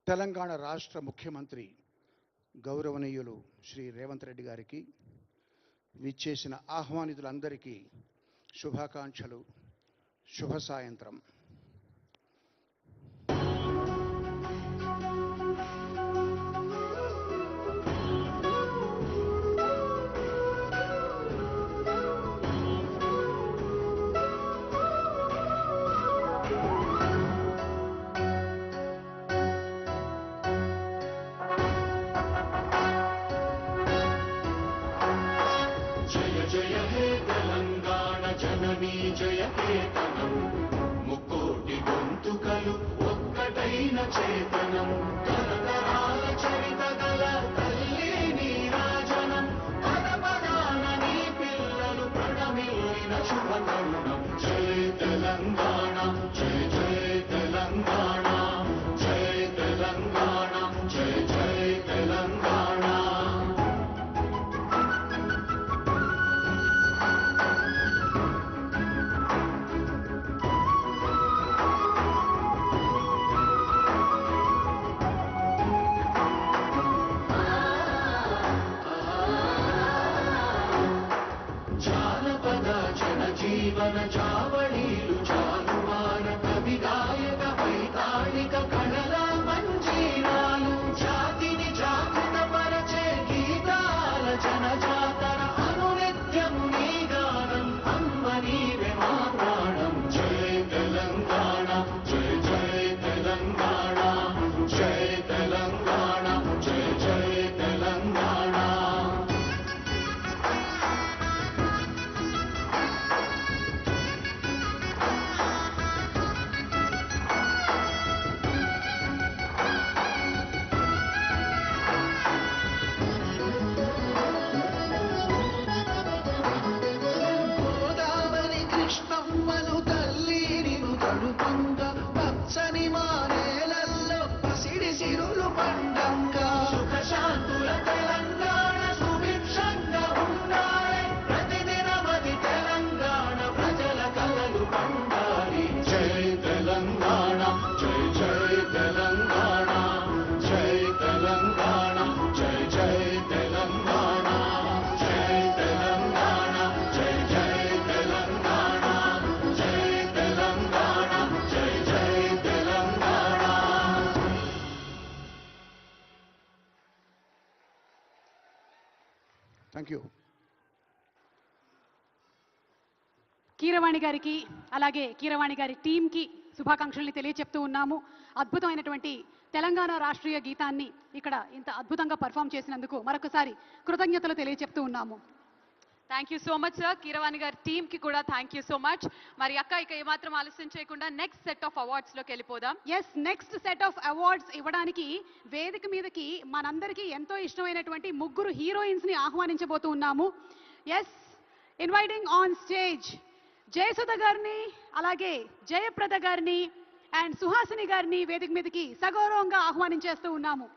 తెలంగాణ రాష్ట్ర ముఖ్యమంత్రి గౌరవనీయులు శ్రీ రేవంత్ రెడ్డి గారికి విచ్చేసిన ఆహ్వానితులందరికీ శుభాకాంక్షలు. శుభ సాయంత్రం. జయ హే తెలంగాణ జననీ జయ కేతనం, ముక్కోటి గొంతుకలు ఒక్కటైన చేతనం, తరతరాల చరిత గల తల్లి నీరాజనం, పదపదాన నీ పిల్లలు ప్రణమిల్లిన శుభతరుణం. జయ తెలంగాణ జయ జయ తెలంగాణ, జయ తెలంగాణ జయ జయ తెలంగాణ. జీవన చావళీలు చాలువాన కవి గాయక వైతాళిక కళల మంజీరాలు, జాతిని జాగృత పరచే గీతాల జనజాతర అనునిత్యము నీ గానం, అమ్మ నీవే మా ప్రాణం. జయ తెలంగాణ జయ జయ తెలంగాణ, జయ తెలంగాణ జయ జయ తెలంగాణ. సుఖశాంతుల తెలంగాణ సుభిక్షంగా ఉండాలి, ప్రతిదినమది తెలంగాణ ప్రజల కలలు పండాలి. జై తెలంగాణ జై జై తెలంగాణ, జై తెలంగాణ జై జై తెలంగాణ, జై తెలంగాణ జై జై తెలంగాణ, జై తెలంగాణ జై జై తెలంగాణ. Thank you. కీరవాణి గారికి అలాగే కీరవాణి గారి టీంకి శుభాకాంక్షల్ని తెలియచెప్తూ ఉన్నాము. అద్భుతమైనటువంటి తెలంగాణ రాష్ట్రీయ గీతాన్ని ఇక్కడ ఇంత అద్భుతంగా పర్ఫామ్ చేసినందుకు మరొకసారి కృతజ్ఞతలు తెలియచెప్తూ ఉన్నాము. Thank you so much sir. Keeravani గారి టీమ్ కి కూడా థ్యాంక్ యూ సో మచ్. మరి అక్క ఇక ఏమాత్రం ఆలస్యం చేయకుండా నెక్స్ట్ సెట్ ఆఫ్ అవార్డ్స్ లోకి వెళ్ళిపోదాం. Yes, next set of awards ఇవ్వడానికి వేదిక మీదకి మనందరికీ ఎంతో ఇష్టమైనటువంటి ముగ్గురు హీరోయిన్స్ ని ఆహ్వానించబోతూ ఉన్నాము. Yes, inviting on stage Jayasudha గారిని అలాగే జయప్రద గారిని అండ్ సుహాసిని గారిని వేదిక మీదకి సగౌరవంగా ఆహ్వానించేస్తూ ఉన్నాము.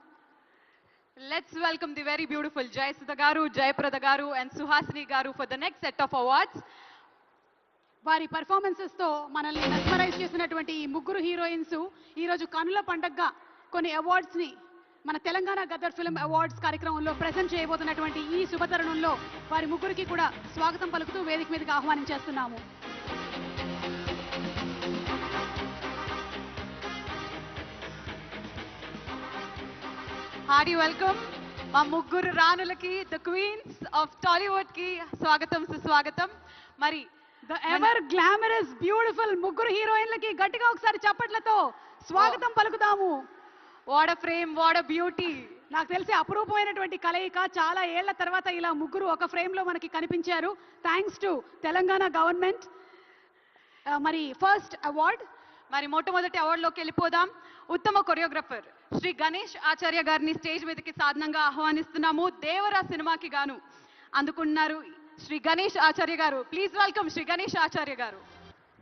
Let's welcome the very beautiful Jayasudha garu, Jayaprada garu and Suhasini garu for the next set of awards. వారి పర్ఫార్మెన్సెస్ తో మనల్ని మెస్మరైజ్ చేసినటువంటి ఈ ముగ్గురు హీరోయిన్స్ ఈ రోజు కనుల పండగగా కొన్ని అవార్డ్స్ ని మన తెలంగాణ గదర్ ఫిల్మ్ అవార్డ్స్ కార్యక్రమంలో ప్రెజెంట్ చేయబోతున్నటువంటి ఈ శుభతరుణంలో వారి ముగ్గురికి కూడా స్వాగతం పలుకుతూ వేదిక మీదకి ఆహ్వానించేస్తున్నాము. హార్డీ వెల్కమ్ మా ముగ్గురు రాణులకి, ద క్వీన్స్ ఆఫ్ టాలీవుడ్ కి స్వాగతం సుస్వాగతం. మరి ద ఎవర్ గ్లామరస్ బ్యూటిఫుల్ ముగ్గురు హీరోయిన్లకి గట్టిగా ఒకసారి చప్పట్లతో స్వాగతం పలుకుదాము. What a frame, what a beauty. నాకు తెలిసి అపురూపమైనటువంటి కలయిక. చాలా ఏళ్ల తర్వాత ఇలా ముగ్గురు ఒక ఫ్రేమ్ లో మనకి కనిపించారు. Thanks to Telangana government. మరి ఫస్ట్ అవార్డ్, మరి మొట్టమొదటి అవార్డులోకి వెళ్ళిపోదాం. ఉత్తమ కొరియోగ్రఫర్ శ్రీ గణేష్ ఆచార్య గారిని స్టేజ్ మీదకి సాధనంగా ఆహ్వానిస్తున్నాము. దేవరా సినిమాకి గాను అందుకున్నారు శ్రీ గణేష్ ఆచార్య గారు. ప్లీజ్ వెల్కమ్ శ్రీ గణేష్ ఆచార్య గారు.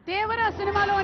దేవరా సినిమాలో